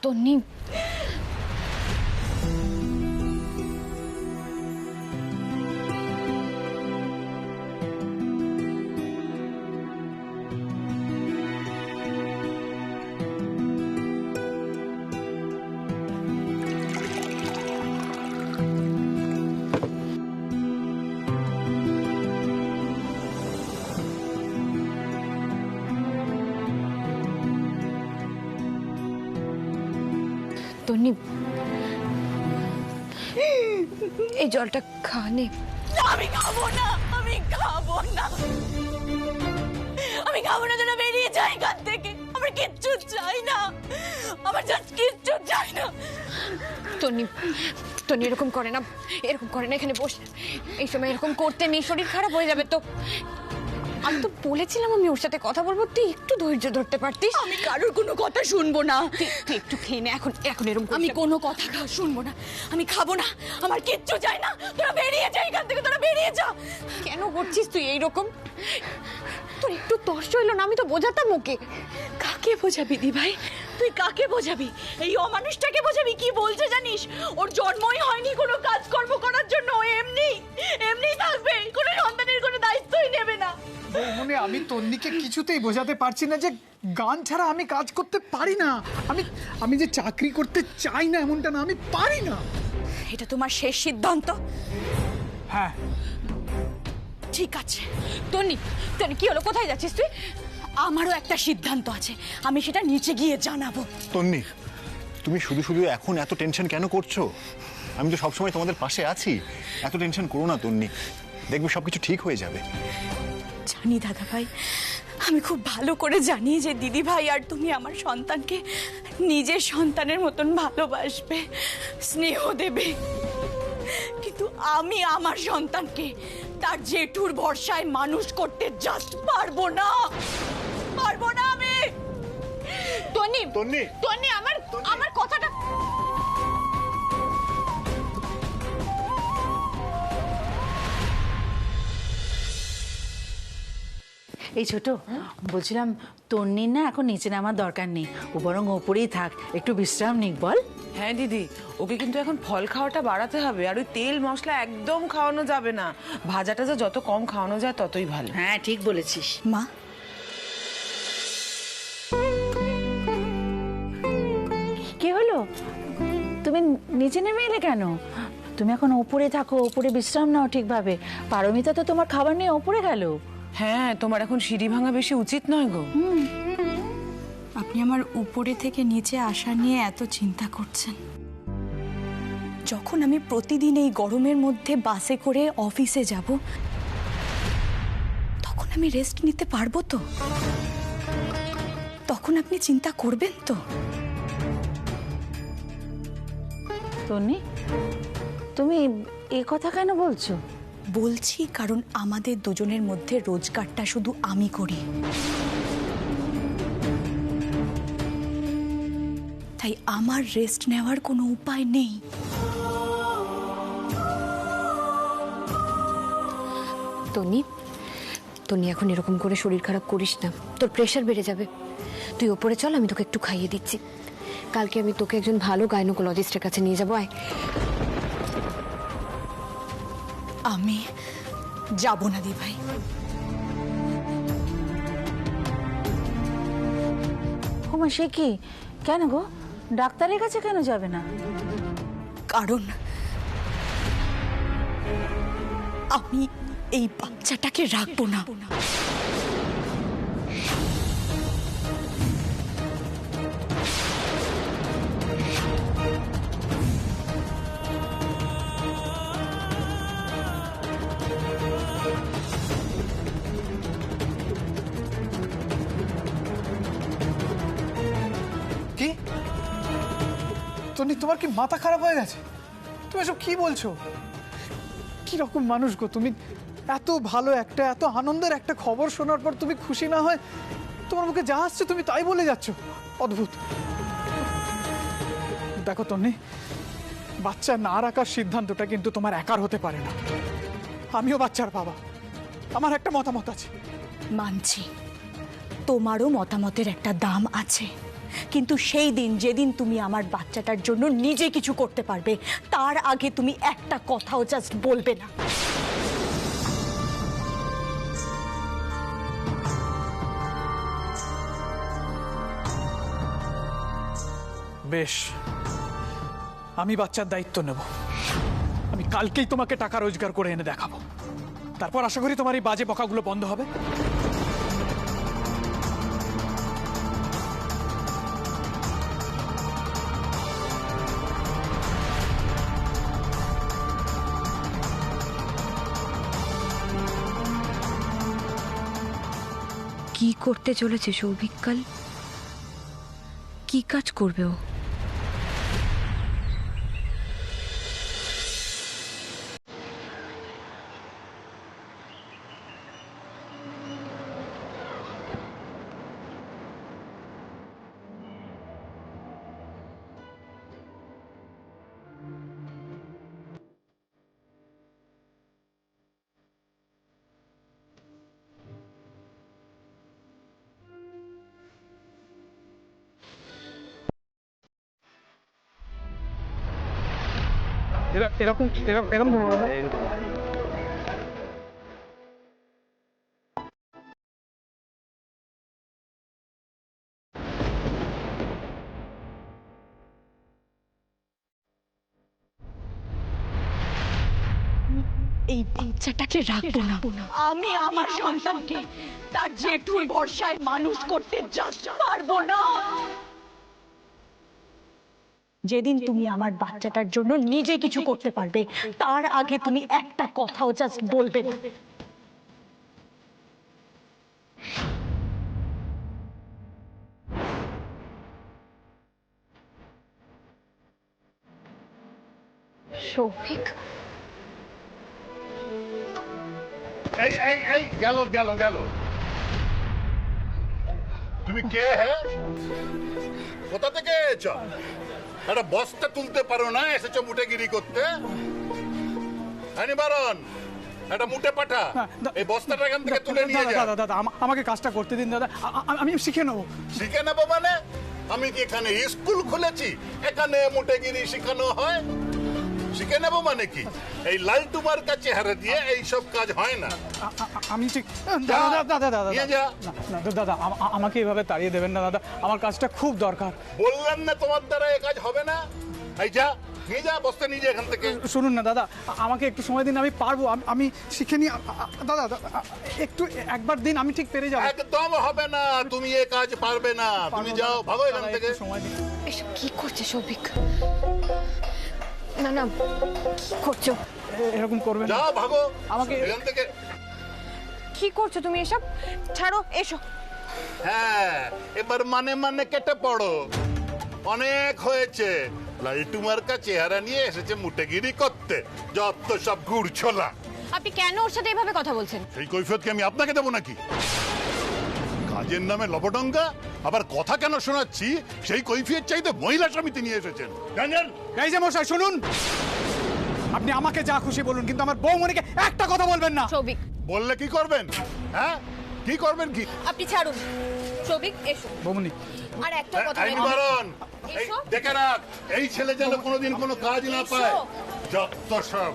তন্নি, তন্নি, এই জলটা খানে। আমি খাবো না, আমি খাবো না, আমি খাবো না। তোরা বেরিয়ে যাই এখান থেকে। আমার কিচ্ছু চাই না, আমার জাস্ট কিচ্ছু চাই না। তন্নি, তন্নি এরকম করে না, এরকম করে না। এখানে বস, এই সময় এরকম করতে নেই, শরীর খারাপ হয়ে যাবে তো। আমি তো বলেছিলাম আমি ওর সাথে কথা বলবো, তুই একটু ধৈর্য ধরতে পারতিস। আমি কারোর কোনো কথা শুনবো না। তুই একটু খেয়ে নে, এখন এখন এরকম আমি কোনো কথা শুনবো না, আমি খাবো না, আমার কিচ্ছু চাই না। তোরা বেরিয়ে যা এখান থেকে, তোরা বেরিয়ে যা। কেন করছিস তুই এইরকম? তোর একটু তর্স হইলো না? আমি তো বোঝাতাম ওকে। কাকে বোঝাবি দি ভাই? তুই কাকে বোঝাবি? এই অমানুষটাকে বোঝাবি? কি বলছে জানিস? ওর জন্মই হয়নি কোনো কাজকর্ম করার জন্য। ও এমনি এমনি থাকবে, কোনো সন্তানের কোনো দায়িত্বই নেবে না। বৌমনি, আমি তন্নিকে কিছুতেই বোঝাতে পারছি না যে গান ছাড়া আমি কাজ করতে পারি না। আমি যে চাকরি করতে চাই না এমনটা না, আমি পারি না। এটা তোমার শেষ সিদ্ধান্ত? হ্যাঁ। ঠিক আছে। তন্নি, তন্নি কি হলো? কোথায় যাচ্ছিস তুই? আমারও একটা সিদ্ধান্ত আছে, আমি সেটা নিচে গিয়ে জানাবো। তন্নি, তুমি শুধু শুধু এখন এত টেনশন কেন করছো? আমি তো সবসময় তোমাদের পাশে আছি, এত টেনশন করো না তন্নি, দেখবে সবকিছু ঠিক হয়ে যাবে। জানি দাদা ভাই, আমি খুব ভালো করে জানি যে দিদি ভাই আর তুমি আমার সন্তানকে নিজের সন্তানের মতন ভালোবাসবে, স্নেহ দেবে। কিন্তু আমি আমার সন্তানকে তার জেঠুর ভরসায় মানুষ করতে জাস্ট পারবো না, পারবো না আমি। তন্নি, তন্নি, তন্নি, আমার কথাটা। এই ছোট, বলছিলাম তন্নির না এখন নিচে নামার দরকার নেই, ও বরং ওপরেই থাক, একটু বিশ্রাম নিক। বল। হ্যাঁ দিদি, ওকে কিন্তু এখন ফল খাওয়াটা বাড়াতে হবে, আর ওই তেল মশলা একদম খাওয়ানো যাবে না। ভাজাটা যত কম খাওয়ানো যায় ততই ভালো। হ্যাঁ, ঠিক বলেছিস মা। কি হলো? তুমি নিচে নেমে এলে কেন? তুমি এখন ওপরে থাকো, ওপরে বিশ্রাম নাও ঠিকভাবে। পারমিতা তো তোমার খাবার নিয়ে ওপরে গেল। হ্যাঁ, তোমার এখন সিঁড়ি ভাঙা বেশি উচিত নয় গো। আপনি আমার উপরে থেকে নিচে আসা নিয়ে এত চিন্তা করছেন, যখন আমি প্রতিদিন এই গরমের মধ্যে বাসে করে অফিসে যাব, তখন আমি রেস্ট নিতে পারবো তো? তখন আপনি চিন্তা করবেন তো? তন্নি, তুমি এ কথা কেন বলছো? বলছি কারণ আমাদের দুজনের মধ্যে রোজগারটা শুধু আমি করি, তাই আমার রেস্ট নেওয়ার কোনো উপায় নেই। তন্নি, তন্নি এখন এরকম করে শরীর খারাপ করিস না, তোর প্রেশার বেড়ে যাবে। তুই ওপরে চল, আমি তোকে একটু খাইয়ে দিচ্ছি। কালকে আমি তোকে একজন ভালো গাইনোকোলজিস্টের কাছে নিয়ে যাবো। আয়। আমি যাব না দি ভাই। ওমা, সে কি? কেন গো? ডাক্তারের কাছে কেন যাবে না? কারণ আমি এই বাচ্চাটাকে রাখবো না। কি তন্নি, তোমার কি মাথা খারাপ হয়ে গেছে? তুমি এসব কি বলছো? কি রকম মানুষ গো তুমি? এত ভালো একটা, এত আনন্দের একটা খবর শোনার পর তুমি খুশি না হয় তোমার মুখে যা আসছে তুমি তাই বলে যাচ্ছ। অদ্ভুত। দেখো তন্নি, বাচ্চা না রাখার সিদ্ধান্তটা কিন্তু তোমার একার হতে পারে না। আমিও বাচ্চার বাবা, আমার একটা মতামত আছে। মানছি, তোমারও মতামতের একটা দাম আছে। কিন্তু সেই দিন যেদিন তুমি আমার বাচ্চাটার জন্য নিজে কিছু করতে পারবে, তার আগে তুমি একটা কথাও জাস্ট বলবে না। বেশ, আমি বাচ্চার দায়িত্ব নেব। আমি কালকেই তোমাকে টাকা রোজগার করে এনে দেখাবো, তারপর আশা করি তোমার এই বাজে বকাগুলো বন্ধ হবে। কি করতে চলেছে সৌভিক কাল? কি কাজ করবে ও? এরকম এরকম এই বাচ্চাটাকে রাখবো না। আমি আমার সন্তানকে তার জেঠুর ভরসায় মানুষ করতে জাস্ট পারবো না। যেদিন তুমি আমার বাচ্চাটার জন্য নিজে কিছু করতে পারবে, তার আগে তুমি একটা কথাও জাস্ট বলবে না। সৌভিক, এই এই এই গেল গেল গেল। তুমি কে? হ্যাঁ, কোথা থেকে এসেছো? একটা বস্তা তুলতে পারো না, এসেছো মুটেগিরি করতে? বারণ, একটা মুটে পাঠা, এই বস্তাটা এখান থেকে তুলে নিয়ে যা। দাদা দাদা আমাকে কাজটা করতে দিন দাদা, আমি শিখে নেবো। শিখে নেবো মানে? আমি কি এখানে স্কুল খুলেছি এখানে মুটেগিরি শেখানো হয়? শিখে নেবো মানে কি? এই লালটু মার্কা চেহারা দিয়ে এইসব কাজ হয় না। আমি ঠিক দাদা দাদা দাদা নিয়ে যা। দাদা আমাকে এভাবে তাড়িয়ে দেবেন না দাদা, আমার কাজটা খুব দরকার। বললাম না তোমার দ্বারা এই কাজ হবে না? এই যা, নিয়ে যা বস্তা, নিয়ে যা এখান থেকে। শুনুন না দাদা, আমাকে একটু সময় দিন, আমি পারবো, আমি শিখে নিই দাদা। একটু একবার দিন, আমি ঠিক পেরে যাবো। একদম হবে না, তুমি এই কাজ পারবে না। তুমি যাও, ভাগো এখান থেকে। সময় দিন। এসব কি করছে সৌভিক? না না, কি করছো? এরকম করবেন না। যাও, ভাগো আমাকে এখান থেকে। কি করছো তুমি এসব? ছাড়ো, এসো। হ্যাঁ, এবার মানে মানে কেটে পড়ো। অনেক হয়েছে। লাইটু মার্কা চেহারা নিয়ে এসেছে মুটেগিরি করতে, যত সব গুড় ছোলা। আপনি কেন ওর সাথে এভাবে কথা বলছেন? সেই কৈফিয়ত কি আমি আপনাকে দেবো নাকি? কাজের নামে লবডঙ্গা, আবার কথা কেন শোনাচ্ছি সেই কৈফিয়ত চাইতে মহিলা সমিতি নিয়ে এসেছেন, জানেন? এই যে মশাই শুনুন, আপনি আমাকে যা খুশি বলুন, কিন্তু আমার বৌমনিকে একটা কথা বলবেন না। সৌভিক, বললে কি করবেন? হ্যাঁ, কি করবেন কি? আপনি ছাড়ুন। সৌভিক, এসো। বৌমনি আর একটা কথা আইন বলবো। বারণ, এই এসো। দেখে রাখ, এই ছেলে যেন কোনোদিন কোনো কাজ না পায়। এসো। যত সব।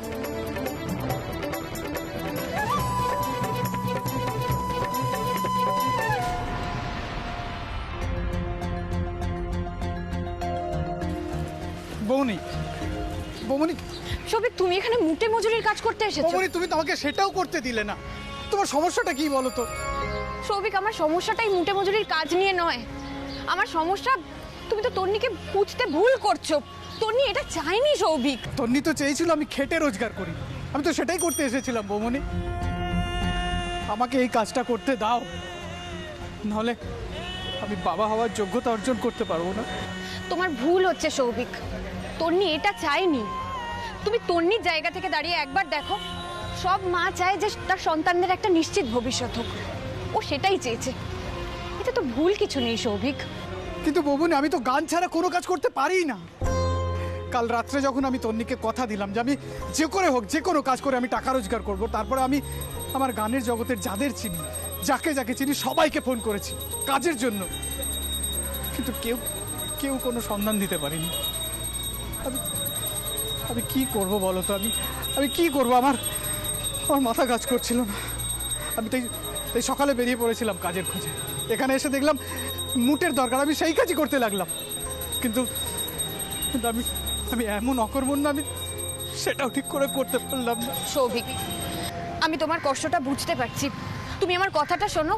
বৌমনি, বৌমনি, সৌভিক, তুমি এখানে মুটে মজুরির কাজ করতে এসেছো? বৌমনি, তুমি তো আমাকে সেটাও করতে দিলে না। তোমার সমস্যাটা কি বলো তো? সৌভিক, আমার সমস্যাটাই মুটে মজুরির কাজ নিয়ে নয়। আমার সমস্যা, তুমি তো তন্নিকে বুঝতে ভুল করছো। তন্নি এটা চাইনি সৌভিক। তন্নি তো চেয়েছিল আমি খেটে রোজগার করি, আমি তো সেটাই করতে এসেছিলাম। বৌমনি, আমাকে এই কাজটা করতে দাও, নাহলে আমি বাবা হওয়ার যোগ্যতা অর্জন করতে পারবো না। তোমার ভুল হচ্ছে সৌভিক, তন্নি এটা চাইনি। তুমি তন্নির জায়গা থেকে দাঁড়িয়ে একবার দেখো। সব মা চায় যে তার সন্তানদের একটা নিশ্চিত ভবিষ্যৎ হোক, ও সেটাই চেয়েছে। এটা তো ভুল কিছু নেই সৌভিক। কিন্তু বৌমনি, আমি তো গান ছাড়া কোনো কাজ করতে পারি না। কাল রাত্রে যখন আমি তন্নিকে কথা দিলাম যে আমি যে করে হোক, যে কোনো কাজ করে আমি টাকা রোজগার করব, তারপরে আমি আমার গানের জগতের যাদের চিনি, যাকে যাকে চিনি, সবাইকে ফোন করেছি কাজের জন্য। কিন্তু কেউ কেউ কোনো সন্ধান দিতে পারিনি। আমি কি করব বলো তো? আমি কি করব? আমার মাথা কাজ করছিল না। আমি তাই সকালে বেরিয়ে পড়েছিলাম কাজের খোঁজে। এখানে এসে দেখলাম মুটের দরকার, আমি সেই কাজই করতে লাগলাম। কিন্তু আমি এমন অকর্মণ্য, আমি সেটাও ঠিক করে করতে পারলাম না। সৌভিক, আমি তোমার কষ্টটা বুঝতে পারছি, তুমি আমার কথাটা শোনো।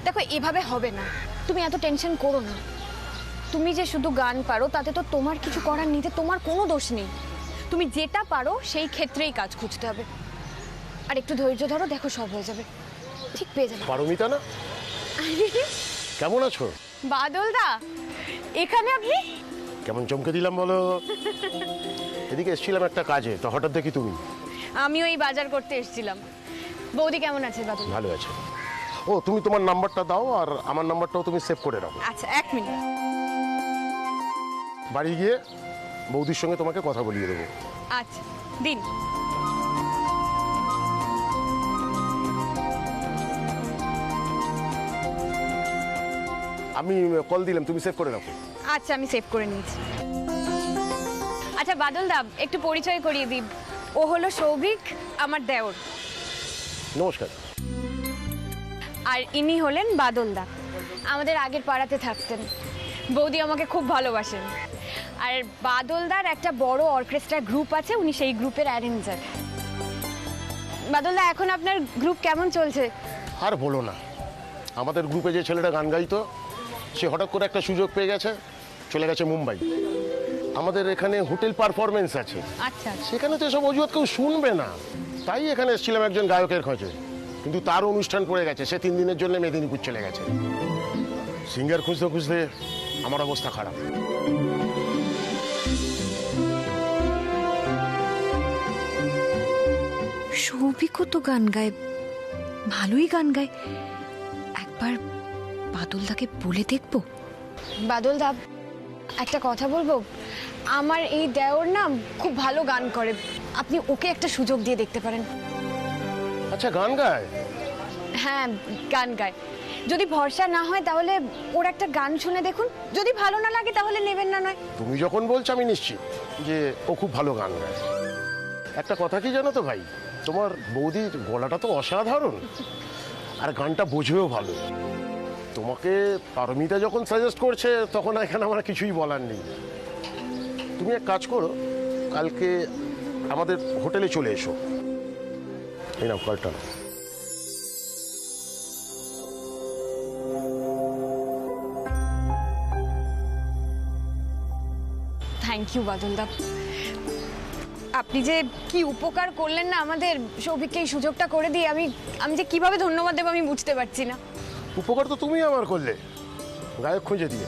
দেখো, এভাবে হবে না, তুমি এত টেনশন করো না। তুমি যে শুধু গান পারো তাতে তো তোমার কিছু করার নিতে তোমার কোনো দোষ নেই। তুমি যেটা পারো সেই ক্ষেত্রেই কাজ খুঁজতে হবে। আর একটু ধৈর্য ধরো, দেখো সব হয়ে যাবে, ঠিক পেয়ে যাবে। পারমিতা না? কেমন আছো? বাদলদা, এখানে আপনি? কেমন চমকে দিলাম বলো। এদিকে এসেছিলাম একটা কাজে, তো হঠাৎ দেখি তুমি। আমিও এই বাজার করতে এসেছিলাম। বৌদি কেমন আছে বাদল? ভালো আছে। ও, তুমি তোমার নাম্বারটা দাও, আর আমার নাম্বারটাও তুমি সেভ করে রাখো। আচ্ছা, 1 মিনিট। বাড়ি গিয়ে বৌদির সঙ্গে তোমাকে কথা বলিয়ে দেবো। আচ্ছা, দিন। আমি কল দিলাম, তুমি সেভ করে রাখো। আচ্ছা, আমি সেভ করে নিয়েছি। আচ্ছা বাদলদা, একটু পরিচয় করিয়ে দিই। ও হলো সৌভিক, আমার দেওর। নমস্কার। আর ইনি হলেন বাদলদা, আমাদের আগের পাড়াতে থাকতেন। বৌদি আমাকে খুব ভালোবাসেন। আর বাদলদার একটা বড় অর্কেস্ট্রা গ্রুপ আছে, উনি সেই গ্রুপের অ্যারেঞ্জার। বাদলদা, এখন আপনার গ্রুপ কেমন চলছে? আর বলো না, আমাদের গ্রুপে যে ছেলেটা গান গাইতো, সে হঠাৎ করে একটা সুযোগ পেয়ে গেছে, চলে গেছে মুম্বাই। আমাদের এখানে হোটেল পারফরমেন্স আছে, আচ্ছা, সেখানে তো এসব অজুহাত কেউ শুনবে না। তাই এখানে এসেছিলাম একজন গায়কের খোঁজে, কিন্তু তার অনুষ্ঠান পড়ে গেছে। সে 3 দিনের জন্য মেদিনীপুর চলে গেছে। সিঙ্গার খুঁজতে খুঁজতে আমার অবস্থা খারাপ। সৌভিকও তো গান গায়, ভালোই গান গায়। একবার বাদলদাকে বলে দেখবো। বাদলদা, একটা কথা বলবো। আমার এই দেওর নাম খুব ভালো গান করে, আপনি ওকে একটা সুযোগ দিয়ে দেখতে পারেন। আচ্ছা, গান গায়? হ্যাঁ, গান গায়। যদি ভরসা না হয় তাহলে ওর একটা গান শুনে দেখুন, যদি ভালো না লাগে তাহলে নেবেন না। নয়, তুমি যখন বলছো আমি নিশ্চিত যে ও খুব ভালো গান গায়। একটা কথা কি জানো তো ভাই, তোমার বৌদির গলাটা তো অসাধারণ, আর গানটা বোঝেও ভালো। তোমাকে পারমিতা যখন সাজেস্ট করছে, তখন এখানে আমার কিছুই বলার নেই। তুমি এক কাজ করো, কালকে আমাদের হোটেলে চলে এসো। এই নাও কলটা। থ্যাংক ইউ বাদলদা। আপনি যে কি উপকার করলেন না আমাদের, সৌভিককে এই সুযোগটা করে দিয়ে আমি যে কিভাবে ধন্যবাদ দেবো আমি বুঝতে পারছি না। উপকার তো তুমি আমার করলে, গায়ক খুঁজে দিয়ে।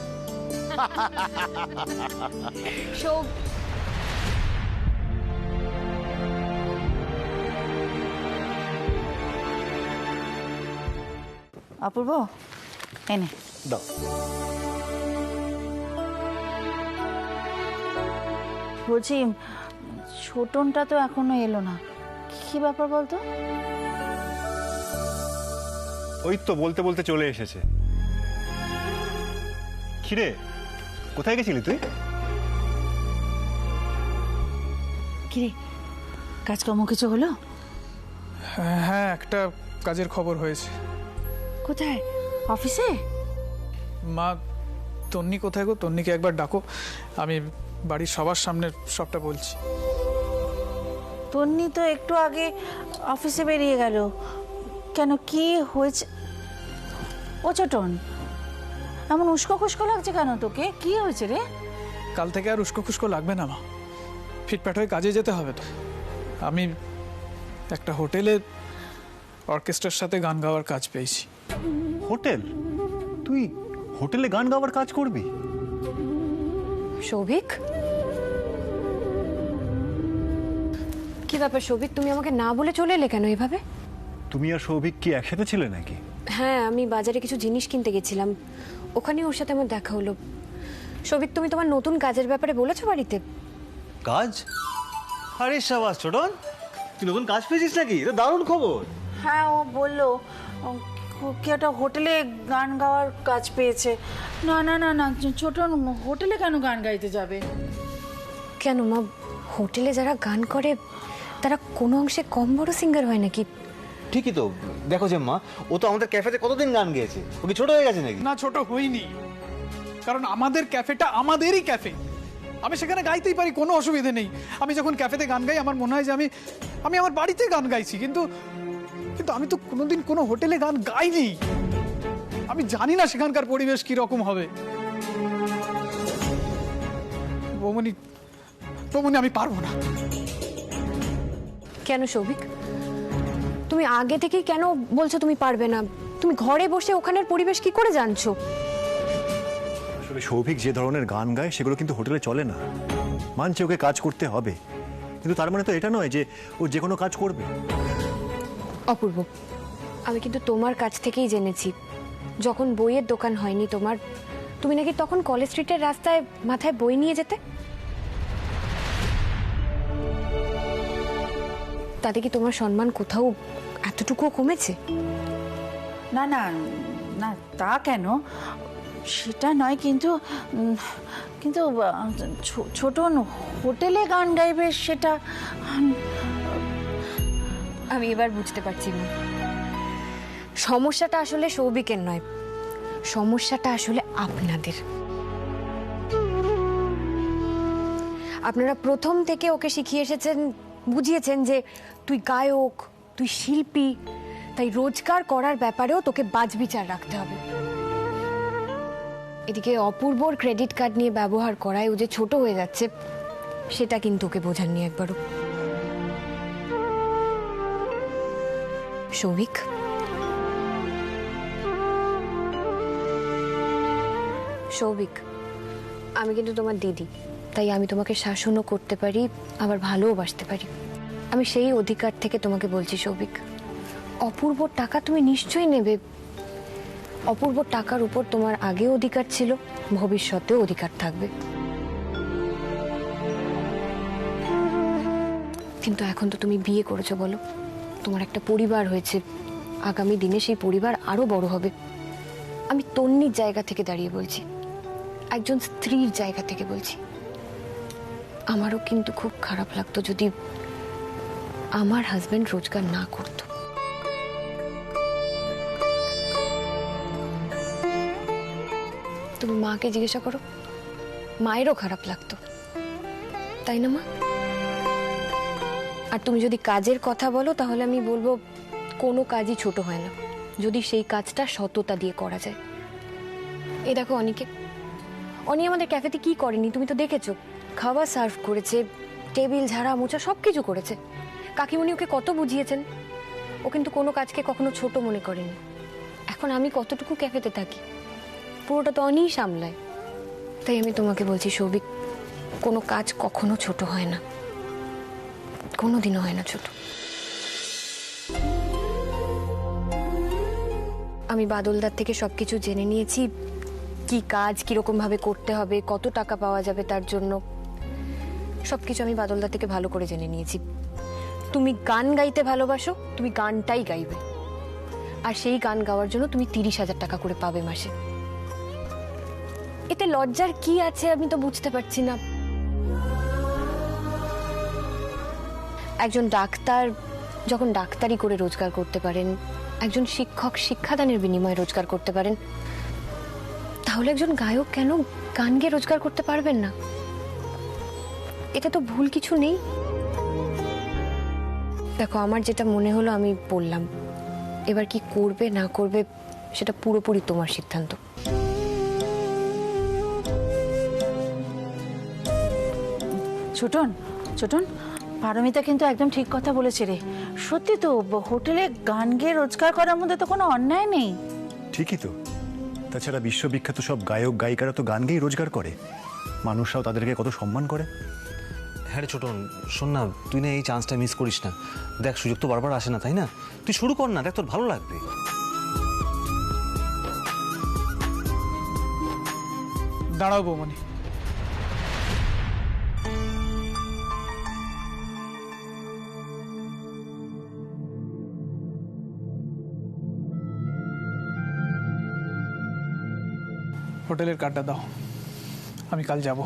অপূর্ব, এনে দাও। বলছি, ছোটনটা তো এখনো এলো না, কি ব্যাপার বলতো? ওই তো বলতে বলতে চলে এসেছে। কিরে, কোথায় গেছিলি তুই? কিরে, কাজকর্ম কিছু হলো? হ্যাঁ, একটা কাজের খবর হয়েছে। কোথায়? অফিসে? মা, তন্নি কোথায় গো? তন্নিকে একবার ডাকো, আমি বাড়ির সবার সামনে সবটা বলছি। তন্নি তো একটু আগে অফিসে বেরিয়ে গেল। কেন, কি হয়েছে? ও ছোটন, এমন উস্কো খুস্কো লাগছে কেন তোকে? কি হয়েছে রে? কাল থেকে আর উস্কো খুস্কো লাগবে না মা, ফিটফাট হয়ে কাজে যেতে হবে তো। আমি একটা হোটেলে অর্কেস্ট্রার সাথে গান গাওয়ার কাজ পেয়েছি। হোটেল? তুই হোটেলে গান গাওয়ার কাজ করবি? সৌভিক, কি ব্যাপার সৌভিক, তুমি আমাকে না বলে চলে এলে কেন এভাবে? তুমি আর সৌভিক কি একসাথে ছিলে নাকি? হ্যাঁ, আমি বাজারে কিছু জিনিস কিনতে গেছিলাম, ওখানে ওর সাথে আমার দেখা হলো। সৌভিক, তুমি তোমার নতুন কাজের ব্যাপারে বলেছো বাড়িতে? কাজ? আরে সাবাস ছোটন, তুই নতুন কাজ পেয়েছিস নাকি? এটা দারুণ খবর। হ্যাঁ, ও বললো। কি একটা হোটেলে গান গাওয়ার কাজ পেয়েছে। না না না না, ছোটন হোটেলে কেন গান গাইতে যাবে? কেন মা, হোটেলে যারা গান করে তারা কোনো অংশে কম বড় সিঙ্গার হয় নাকি? ঠিকই তো, দেখো যে মা, ও তো আমাদের ক্যাফেতে কতদিন গান গেয়েছে, ও কি ছোট হয়ে গেছে নাকি? না, ছোট হইনি, কারণ আমাদের ক্যাফেটা আমাদেরই ক্যাফে। আমি সেখানে গাইতেই পারি, কোনো অসুবিধে নেই। আমি যখন ক্যাফেতে গান গাই আমার মনে হয় যে আমি আমার বাড়িতে গান গাইছি, কিন্তু কিন্তু আমি তো কোনোদিন কোনো হোটেলে গান গাইনি। আমি জানি না সেখানকার পরিবেশ কি রকম হবে। বৌমনি, আমি পারবো না। কেন সৌভিক, তুমি আগে থেকেই কেন বলছো তুমি পারবে না? তুমি ঘরে বসে ওখানের পরিবেশ কি করে জানছো? আসলে সৌভিক যে ধরনের গান গায় সেগুলো কিন্তু হোটেলে চলে না। মানছে ওকে কাজ করতে হবে, কিন্তু তার মানে তো এটা নয় যে ও যে কোনো কাজ করবে। অপূর্ব, আমি কিন্তু তোমার কাছ থেকেই জেনেছি যখন বইয়ের দোকান হয়নি তোমার, তুমি নাকি তখন কলেজ স্ট্রিটের রাস্তায় মাথায় বই নিয়ে যেতে। তাতে কি তোমার সম্মান কোথাও এতটুকুও কমেছে? না না না, তা কেন, সেটা নয়, কিন্তু কিন্তু ছোটন হোটেলে গান গাইবে সেটা আমি এবার বুঝতে পারছি না। সমস্যাটা আসলে সৌভিকের নয়, সমস্যাটা আসলে আপনাদের। আপনারা প্রথম থেকে ওকে শিখিয়ে এসেছেন, বুঝিয়েছেন যে তুই গায়ক, তুই শিল্পী, তাই রোজগার করার ব্যাপারেও তোকে বাজবিচার রাখতে হবে। এদিকে অপূর্বর ক্রেডিট কার্ড নিয়ে ব্যবহার করায় ও যে ছোট হয়ে যাচ্ছে সেটা কিন্তু ওকে বোঝাননি একবারও। সৌভিক, সৌভিক, আমি কিন্তু তোমার দিদি, তাই আমি তোমাকে শাসনও করতে পারি, আবার ভালোবাসতে পারি। আমি সেই অধিকার থেকে তোমাকে বলছি সৌভিক, অপূর্বর টাকা তুমি নিশ্চয়ই নেবে। অপূর্বর টাকার উপর তোমার আগেও অধিকার ছিল, ভবিষ্যতেও অধিকার থাকবে। কিন্তু এখন তো তুমি বিয়ে করেছো, বলো, তোমার একটা পরিবার হয়েছে, আগামী দিনে সেই পরিবার আরো বড় হবে। আমি তন্নির জায়গা থেকে দাঁড়িয়ে বলছি, একজন স্ত্রীর জায়গা থেকে বলছি। আমারও কিন্তু খুব খারাপ লাগতো যদি আমার হাজবেন্ড রোজগার না করতো। তুমি মাকে জিজ্ঞাসা করো, মায়েরও খারাপ লাগতো, তাই না মা? আর তুমি যদি কাজের কথা বলো তাহলে আমি বলবো কোনো কাজই ছোট হয় না যদি সেই কাজটা সততা দিয়ে করা যায়। এই দেখো অনিকে, অনি আমাদের ক্যাফেতে কি করেনি তুমি তো দেখেছো। খাবার সার্ভ করেছে, টেবিল ঝাড়া মোছা সবকিছু করেছে। কাকিমণি ওকে কত বুঝিয়েছেন, ও কিন্তু কোনো কাজকে কখনো ছোট মনে করেনি। এখন আমি কতটুকু ক্যাফেতে থাকি পুরোটা তো অনিই সামলায়। তাই আমি তোমাকে বলছি সৌভিক, কোনো কাজ কখনো ছোট হয় না, কোনোদিনও হয় না ছোট। আমি বাদলদার থেকে সবকিছু জেনে নিয়েছি, কি কাজ কিরকম ভাবে করতে হবে, কত টাকা পাওয়া যাবে তার জন্য, সবকিছু আমি বাদলদার থেকে ভালো করে জেনে নিয়েছি। তুমি গান গাইতে ভালোবাসো, তুমি গানটাই গাইবে, আর সেই গান গাওয়ার জন্য তুমি 30,000 টাকা করে পাবে মাসে। এতে লজ্জার কি আছে আমি তো বুঝতে পারছি না। একজন ডাক্তার যখন ডাক্তারি করে রোজগার করতে পারেন, একজন শিক্ষক শিক্ষাদানের বিনিময়ে রোজগার করতে পারেন, তাহলে একজন গায়ক কেন গান গেয়ে রোজগার করতে পারবেন না? এটা তো ভুল কিছু নেই। দেখো, আমার যেটা মনে হলো আমি বললাম, এবার কি করবে না করবে সেটা পুরোপুরি তোমার সিদ্ধান্ত। ছোটন, ছোটন, পারমিতা কিন্তু একদম ঠিক কথা বলেছে রে। সত্যি তো, হোটেলে গান গেয়ে রোজগার করার মধ্যে তো কোনো অন্যায় নেই। ঠিকই তো, তাছাড়া বিশ্ববিখ্যাত সব গায়ক গায়িকারা তো গান গেয়েই রোজগার করে, মানুষরাও তাদেরকে কত সম্মান করে। হ্যাঁ রে ছোটন, শোন না, তুই না এই চান্সটা মিস করিস না। দেখ, সুযোগ তো বারবার আসে না, তাই না? তুই শুরু কর না, দেখ তোর ভালো লাগবে। দাঁড়াও বৌমনি, হোটেলের কার্ডটা দাও, আমি কাল যাব।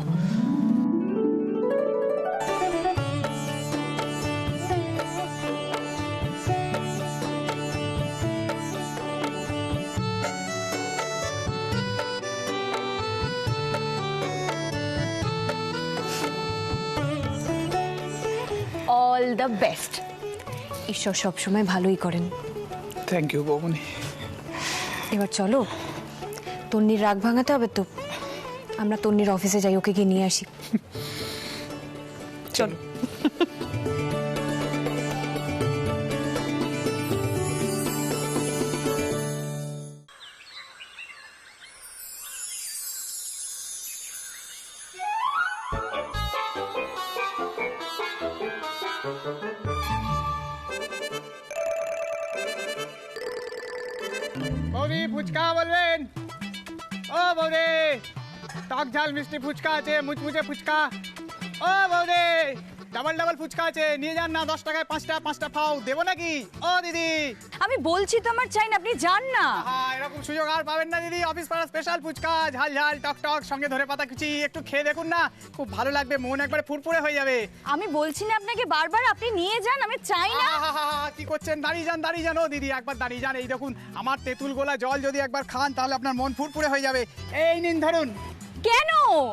All the best. ঈশ্বর সবসময় ভালোই করেন। থ্যাংক ইউ বৌমনি। এবার চলো, তন্নির রাগ ভাঙাতে হবে তো। আমরা তন্নির অফিসে যাই, ওকে গিয়ে নিয়ে আসি। চলো। বৌদি ফুচকা বলবেন? ও বৌদি, টক ঝাল মিষ্টি ফুচকা আছে, মুচমুচে ফুচকা। ও বৌদি, ডাবল ডাবল ফুচকা আছে, নিয়ে যান না। 10 টাকায় 5টা 5টা পাও দেবো নাকি? ও দিদি, আমি বলছি তো আমার চাই না, আপনি যান না। হ্যাঁ, এরকম সুযোগ আর পাবেন না দিদি। অফিস পাড়া স্পেশাল ফুচকা, ঝাল ঝাল টক টক, সঙ্গে ধরে পাতা কুচি। একটু খেয়ে দেখুন না, খুব ভালো লাগবে, মন একবারে ফুরফুরে হয়ে যাবে। আমি বলছি না আপনাকে বারবার, আপনি নিয়ে যান, আমি চাই না। কি করছেন? দাঁড়িয়ে যান। ও দিদি, একবার দাঁড়িয়ে যান। এই দেখুন, আমার তেঁতুল গোলা জল যদি একবার খান তাহলে আপনার মন ফুরফুরে হয়ে যাবে। এই নিন, ধরুন। কেন?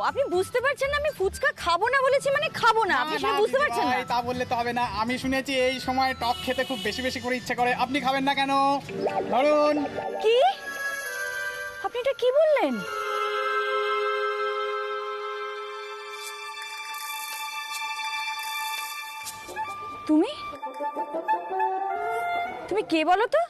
আপনি বুঝতে পারছেন না আমি ফুচকা খাবো না বলেছি মানে খাবো না, আপনি সেটা বুঝতে পারছেন না। তা বললে তো হবে না। আমি শুনেছি এই সময় টক খেতে খুব বেশি বেশি করে ইচ্ছে করে। আপনি খাবেন না কেন? ধরুন। কি? আপনি এটা কি বললেন? তুমি কে বলো তো?